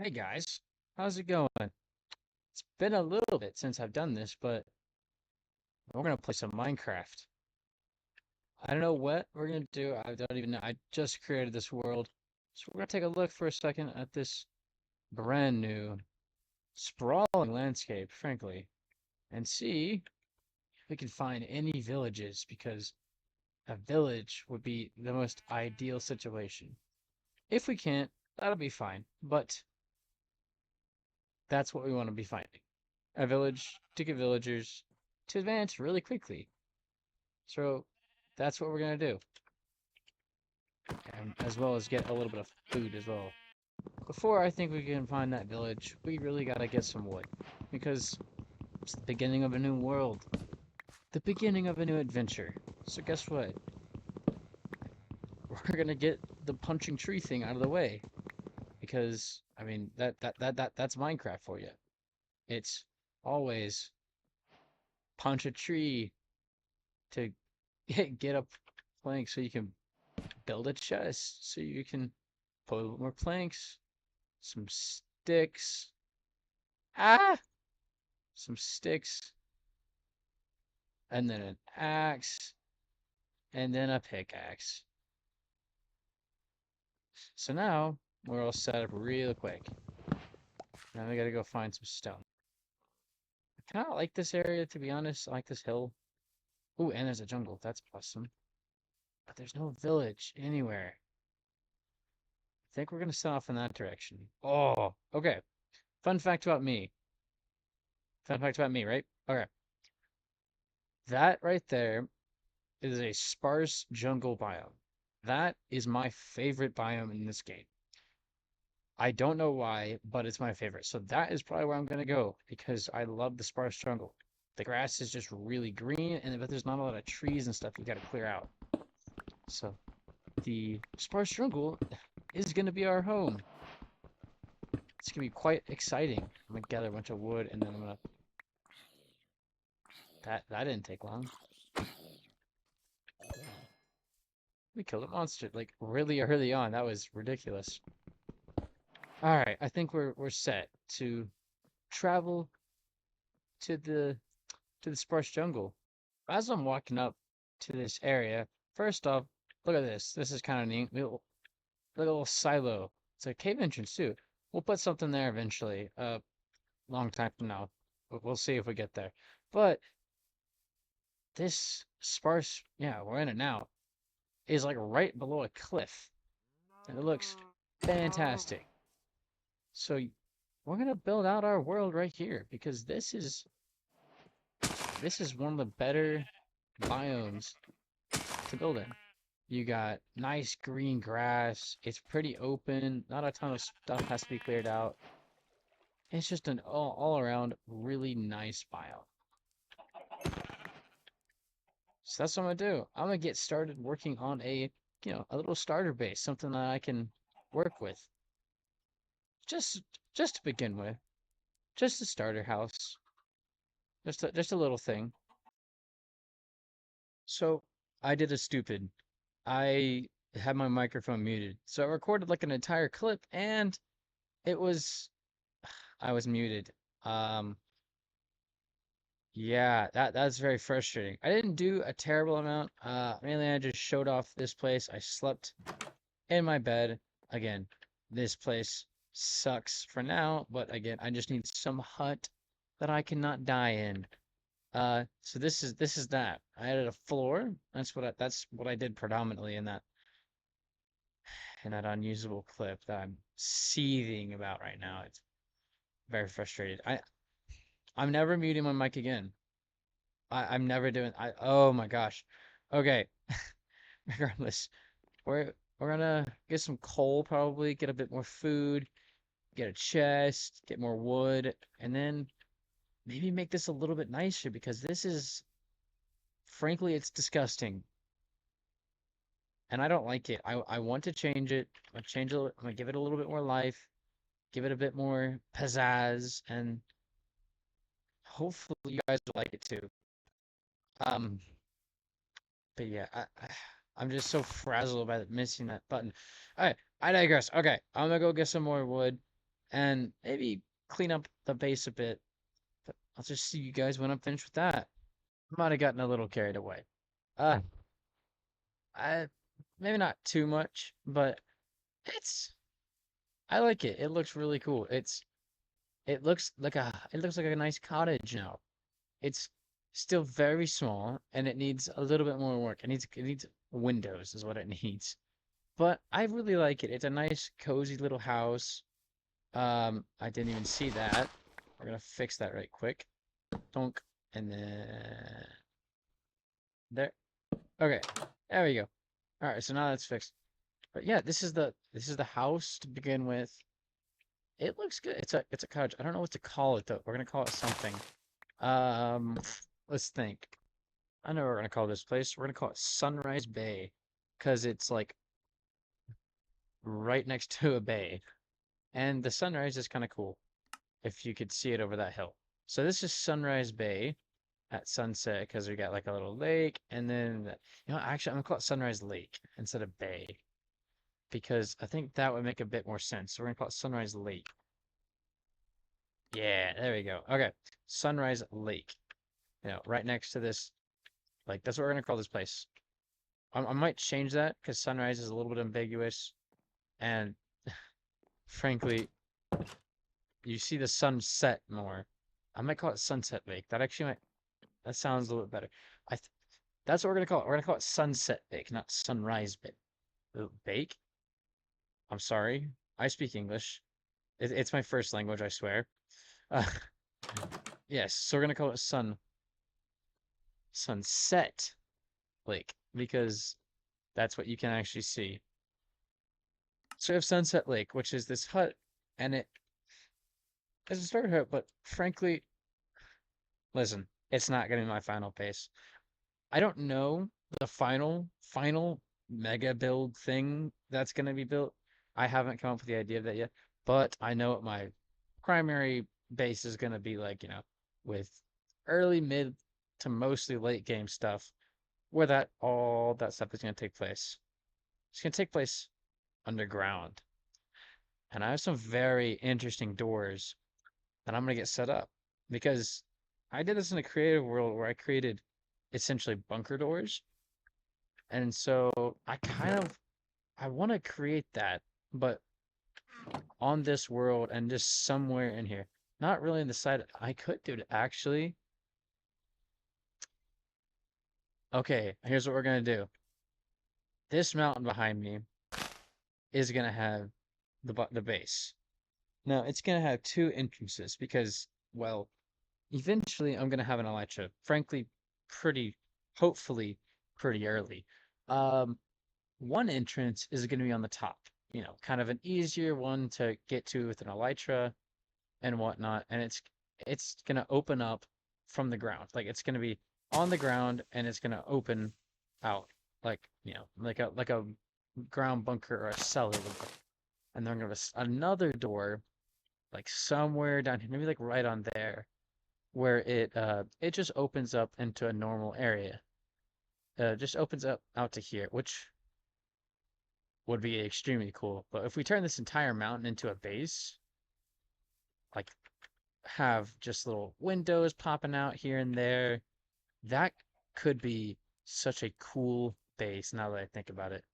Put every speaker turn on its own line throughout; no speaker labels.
Hey guys, how's it going? It's been a little bit since I've done this, but we're gonna play some Minecraft. I don't know what we're gonna do. I don't even know. I just created this world. So we're gonna take a look for a second at this brand new, sprawling landscape, frankly, and see if we can find any villages, because a village would be the most ideal situation. If we can't, that'll be fine. But that's what we want to be finding. A village to get villagers to advance really quickly. So that's what we're gonna do, and as well as get a little bit of food as well. Before I think we can find that village, we really gotta get some wood, because it's the beginning of a new world, the beginning of a new adventure. So guess what? We're gonna get the punching tree thing out of the way, because I mean that's Minecraft for you. It's always punch a tree to get a plank so you can build a chest, so you can put more planks, some sticks. Ah! Some sticks, and then an axe, and then a pickaxe. So now we're all set up real quick. Now we gotta go find some stone. I kind of like this area, to be honest. I like this hill. Ooh, and there's a jungle. That's awesome. But there's no village anywhere. I think we're gonna set off in that direction. Oh, okay. Fun fact about me. Fun fact about me, right? Okay. That right there is a sparse jungle biome. That is my favorite biome in this game. I don't know why, but it's my favorite. So that is probably where I'm gonna go because I love the sparse jungle. The grass is just really green, and but there's not a lot of trees and stuff you gotta clear out. So the sparse jungle is gonna be our home. It's gonna be quite exciting. I'm gonna gather a bunch of wood, and then I'm gonna that didn't take long. We killed a monster like really early on. That was ridiculous. All right, I think we're set to travel to the sparse jungle. As I'm walking up to this area, first off, look at this. This is kind of neat. Look at a little silo. It's a cave entrance too. We'll put something there eventually. Long time from now. We'll see if we get there. But this sparse, yeah, we're in it now, is like right below a cliff, and it looks fantastic. So we're gonna build out our world right here because this is one of the better biomes to build in. You got nice green grass. It's pretty open. Not a ton of stuff has to be cleared out. It's just an all around really nice biome. So that's what I'm gonna do. I'm gonna get started working on a little starter base, something that I can work with. Just just to begin with. Just a starter house. Just a little thing. So I did a stupid. I had my microphone muted. So I recorded like an entire clip and it was I was muted. Um, yeah, that's very frustrating. I didn't do a terrible amount. Mainly I just showed off this place. I slept in my bed. Again, this place sucks for now, but again, I just need some hut that I cannot die in. So this is that. I added a floor. That's what I did predominantly in that unusable clip that I'm seething about right now. It's very frustrated. I'm never muting my mic again. I'm never doing oh my gosh. Okay. Regardless, we're gonna get some coal probably, get a bit more food, get a chest, get more wood, and then maybe make this a little bit nicer because this is frankly it's disgusting. And I don't like it. I want to change it. I'm gonna change it. I'm gonna give it a little bit more life, give it a bit more pizzazz, and hopefully you guys will like it too. Um, but yeah, I'm just so frazzled by missing that button. All right, I digress. Okay, I'm gonna go get some more wood. and maybe clean up the base a bit. But I'll just see you guys when I'm finished with that. Might have gotten a little carried away. Uh, I maybe not too much, but it's I like it. It looks really cool. It looks like a nice cottage now. It's still very small and it needs a little bit more work. It needs windows is what it needs. But I really like it. It's a nice cozy little house. I didn't even see that. We're gonna fix that right quick. Donk. And then there. Okay. There we go. All right, so now that's fixed. But yeah, this is the house to begin with. It looks good. It's a cottage. I don't know what to call it though. We're gonna call it something. Um, let's think. I know what we're gonna call this place. We're gonna call it Sunrise Bay, because it's like right next to a bay, and the sunrise is kind of cool if you could see it over that hill. So this is Sunrise Bay at sunset because we got like a little lake, and then actually I'm gonna call it Sunrise Lake instead of Bay because I think that would make a bit more sense. So we're gonna call it Sunrise Lake. Yeah, there we go. Okay, Sunrise Lake. Right next to this, like that's what we're gonna call this place. I might change that because sunrise is a little bit ambiguous, and frankly, you see the sunset more. I might call it Sunset Lake. That sounds a little bit better. I th that's what we're gonna call it. We're gonna call it Sunset Bake, not Sunrise Bake. Bake? I'm sorry. I speak English. It's my first language, I swear. Uh, yes, so we're gonna call it Sunset Lake because that's what you can actually see. So we have Sunset Lake, which is this hut, and it is a starter hut, but frankly, listen, it's not gonna be my final base. I don't know the final mega build thing that's gonna be built. I haven't come up with the idea of that yet, but I know what my primary base is gonna be like, with early, mid to mostly late game stuff, where that all that stuff is gonna take place. It's gonna take place underground. And I have some very interesting doors that I'm gonna get set up because I did this in a creative world where I created essentially bunker doors. And so I want to create that, but on this world and just somewhere in here. Not really in the side. I could do it actually. Okay, here's what we're gonna do. This mountain behind me is gonna have the base. Now it's gonna have two entrances because, well, eventually I'm gonna have an elytra. Frankly, pretty, hopefully, pretty early. Um, One entrance is gonna be on the top. Kind of an easier one to get to with an elytra and whatnot, and it's gonna open up from the ground. Like it's gonna be on the ground and it's gonna open out like like a ground bunker or a cellar would be. And then I'm gonna have another door like somewhere down here, maybe like right on there, where it just opens up into a normal area. Just opens up out to here, which would be extremely cool. But if we turn this entire mountain into a base, like have just little windows popping out here and there, that could be such a cool base now that I think about it.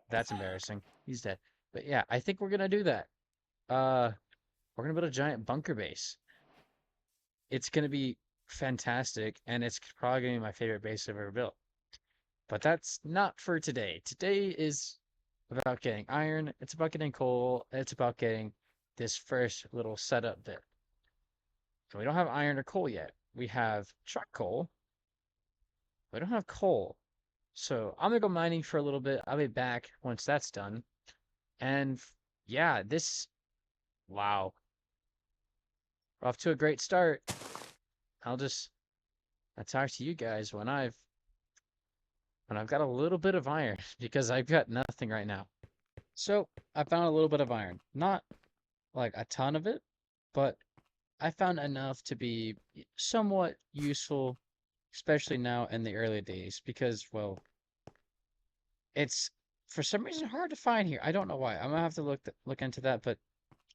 That's embarrassing. He's dead. But yeah, I think we're gonna do that. Uh, we're gonna build a giant bunker base. It's gonna be fantastic, and it's probably gonna be my favorite base I've ever built. But that's not for today. Today is about getting iron, it's about getting coal, it's about getting this first little setup bit. So we don't have iron or coal yet. We have truck coal. We don't have coal. So I'm gonna go mining for a little bit. I'll be back once that's done. And yeah, wow, we're off to a great start. I'll talk to you guys when I've got a little bit of iron because I've got nothing right now. So I found a little bit of iron. Not like a ton of it, but I found enough to be somewhat useful, especially now in the early days, because, well, it's for some reason hard to find here. I don't know why. I'm gonna have to look into that, but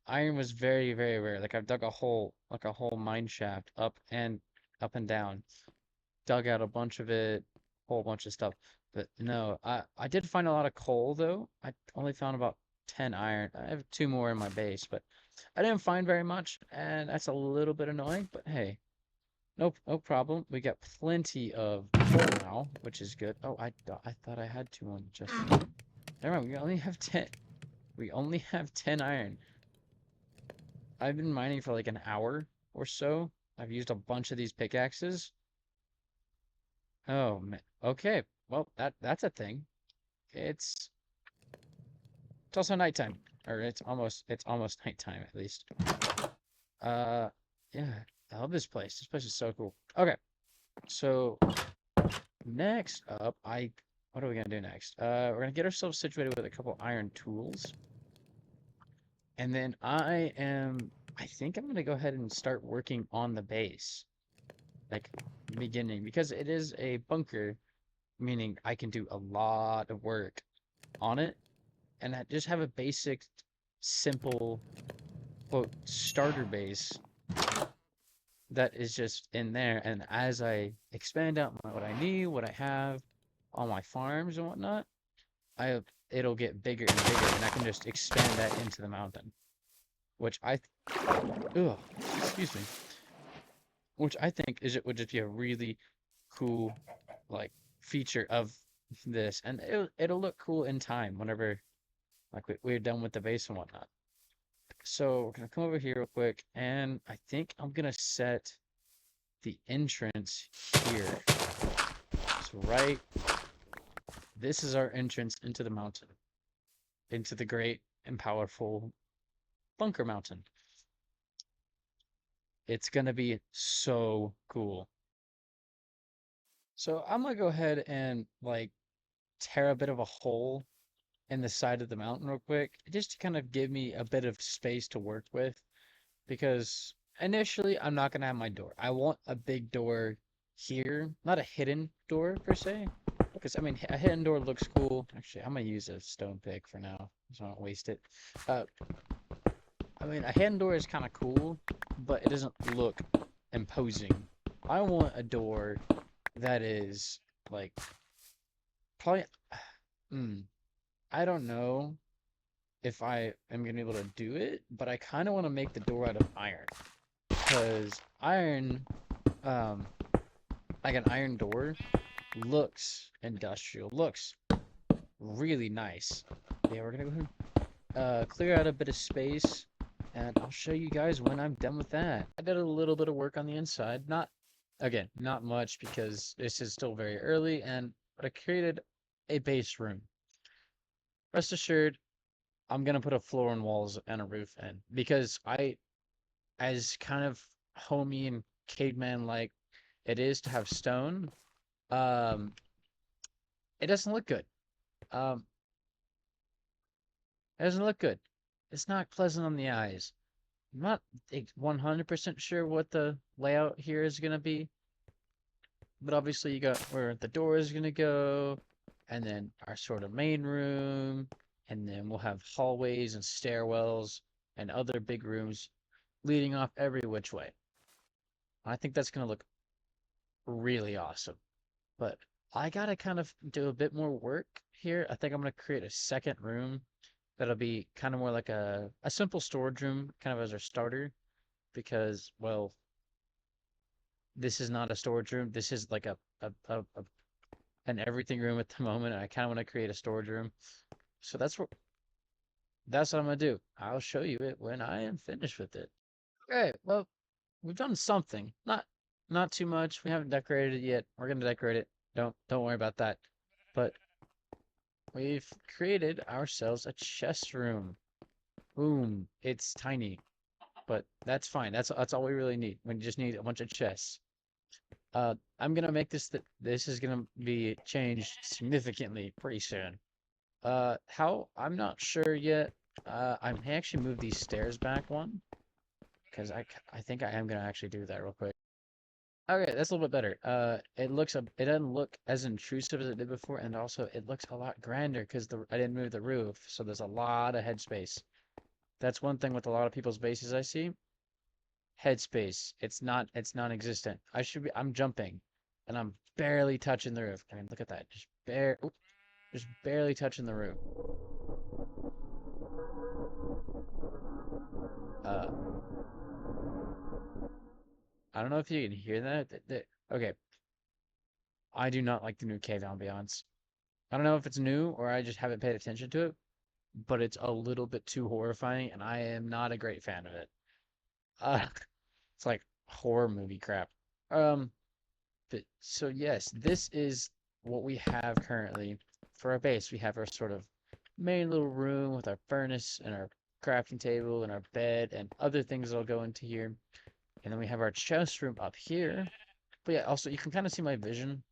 iron was very, very rare. Like I've dug a hole, like a whole mine shaft up and down, dug out a bunch of it, whole bunch of stuff. But no, I did find a lot of coal though. I only found about 10 iron. I have two more in my base, but I didn't find very much, and that's a little bit annoying. But hey, no problem. We got plenty of coal now, which is good. Oh, I thought I had two on just. Never mind. We only have 10. We only have 10 iron. I've been mining for like an hour or so. I've used a bunch of these pickaxes. Oh man. Okay. Well, that's a thing. It's it's also nighttime, or it's almost nighttime at least. Yeah. I love this place. This place is so cool. Okay. So next up, what are we gonna do next? We're gonna get ourselves situated with a couple iron tools, and then I think I'm gonna go ahead and start working on the base, like beginning, because it is a bunker, meaning I can do a lot of work on it, and I just have a basic, simple, quote, starter base that is just in there. And as I expand out what I need, what I have on my farms and whatnot, I it'll get bigger and bigger, and I can just expand that into the mountain, which ugh, excuse me, which I think is it would just be a really cool like feature of this, and it'll look cool in time whenever like we're done with the base and whatnot. So we're gonna come over here real quick, and I think I'm gonna set the entrance here. So this is our entrance into the mountain, into the great and powerful Bunker Mountain. It's gonna be so cool. So I'm gonna go ahead and like tear a bit of a hole in the side of the mountain real quick, just to kind of give me a bit of space to work with, because initially I'm not gonna have my door. I want a big door here, not a hidden door per se, because I mean a hidden door looks cool. Actually, I'm gonna use a stone pick for now, so I don't waste it. Uh, I mean a hidden door is kind of cool, but it doesn't look imposing. I want a door that is like probably. Mm, I don't know if I am gonna be able to do it, but I kind of want to make the door out of iron, because iron, um, like an iron door, looks industrial, looks really nice. Yeah, we're gonna go ahead and clear out a bit of space, and I'll show you guys when I'm done with that. I did a little bit of work on the inside, again, not much because this is still very early, but I created a base room. Rest assured, I'm gonna put a floor and walls and a roof in, because as kind of homey and caveman like it is to have stone, um, it doesn't look good. Um, it doesn't look good. It's not pleasant on the eyes. I'm not 100% sure what the layout here is gonna be, but obviously you got where the door is gonna go, and then our sort of main room, and then we'll have hallways and stairwells and other big rooms leading off every which way. I think that's gonna look really awesome. But I gotta kind of do a bit more work here. I think I'm gonna create a second room that'll be kind of more like a simple storage room, kind of as our starter, because well, this is not a storage room. This is like an everything room at the moment, and I kind of want to create a storage room. So that's what I'm gonna do. I'll show you it when I am finished with it. Okay, well, we've done something. Not too much. We haven't decorated it yet. We're gonna decorate it. Don't worry about that. But we've created ourselves a chest room. Boom. It's tiny, but that's fine. That's all we really need. We just need a bunch of chests. I'm gonna make this is gonna be changed significantly pretty soon. How? I'm not sure yet. I may actually move these stairs back one, because I think I am gonna actually do that real quick. Okay, that's a little bit better. It doesn't look as intrusive as it did before, and also it looks a lot grander because I didn't move the roof, so there's a lot of headspace. That's one thing with a lot of people's bases I see. Headspace. It's non-existent. I'm jumping, and I'm barely touching the roof. I mean, look at that. Just barely touching the roof. Uh, I don't know if you can hear that. Okay, I do not like the new cave ambiance. I don't know if it's new or I just haven't paid attention to it, but it's a little bit too horrifying, and I am not a great fan of it. Uh, it's like horror movie crap. Um, but so yes, this is what we have currently for our base. We have our sort of main little room with our furnace and our crafting table and our bed and other things that'll go into here. And then we have our chest room up here. But yeah, also you can kind of see my vision.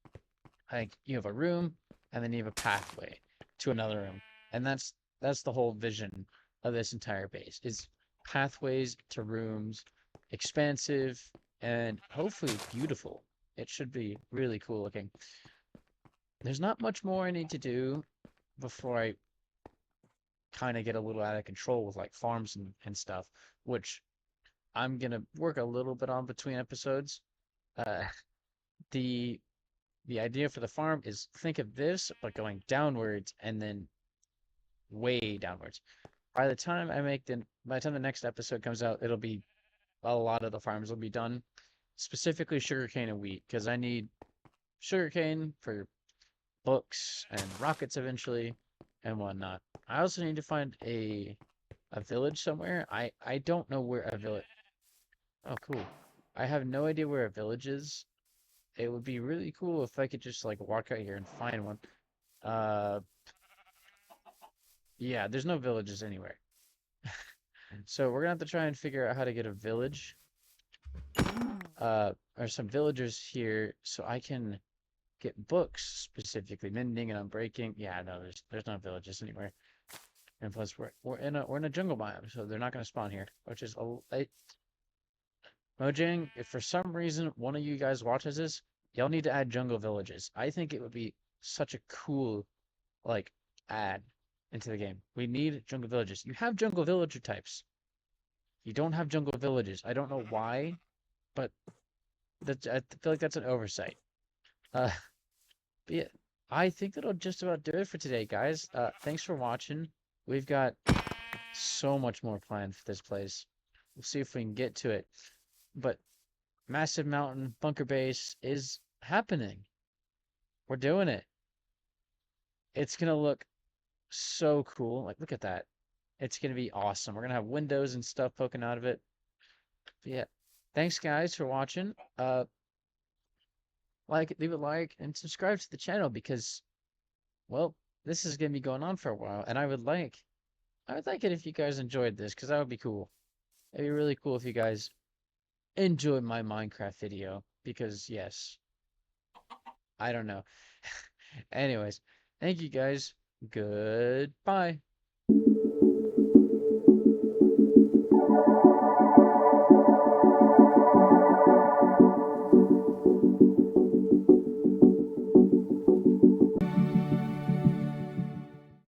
Like you have a room and then you have a pathway to another room. And that's the whole vision of this entire base is pathways to rooms, expansive and hopefully beautiful. It should be really cool looking. There's not much more I need to do before I kind of get a little out of control with like farms and stuff, which I'm gonna work a little bit on between episodes. Uh, the the idea for the farm is think of this, but going downwards and then way downwards. By the time the next episode comes out, it'll be a lot of the farms will be done, specifically sugarcane and wheat, because I need sugarcane for books and rockets eventually and whatnot. I also need to find a village somewhere. I don't know where a village. Oh, cool. I have no idea where a village is. It would be really cool if I could just like walk out here and find one. Uh, yeah, there's no villages anywhere. So we're gonna have to try and figure out how to get a village. Or some villagers here so I can get books specifically mending and unbreaking. Yeah, no, there's no villages anywhere. And plus we're in a jungle biome, so they're not gonna spawn here, which is Mojang, if for some reason one of you guys watches this, y'all need to add jungle villages. I think it would be such a cool like add into the game. We need jungle villages. You have jungle villager types. You don't have jungle villages. I don't know why, but I feel like that's an oversight. Uh, but yeah, I think that'll just about do it for today, guys. Thanks for watching. We've got so much more planned for this place. We'll see if we can get to it. But Massive Mountain Bunker Base is happening. We're doing it. It's gonna look so cool. Like, look at that. It's gonna be awesome. We're gonna have windows and stuff poking out of it. But yeah. Thanks guys for watching. Leave a like and subscribe to the channel because well, this is gonna be going on for a while and I would like it if you guys enjoyed this because that would be cool. It'd be really cool if you guys enjoyed my Minecraft video because yes, I don't know. Anyways, thank you guys. Goodbye.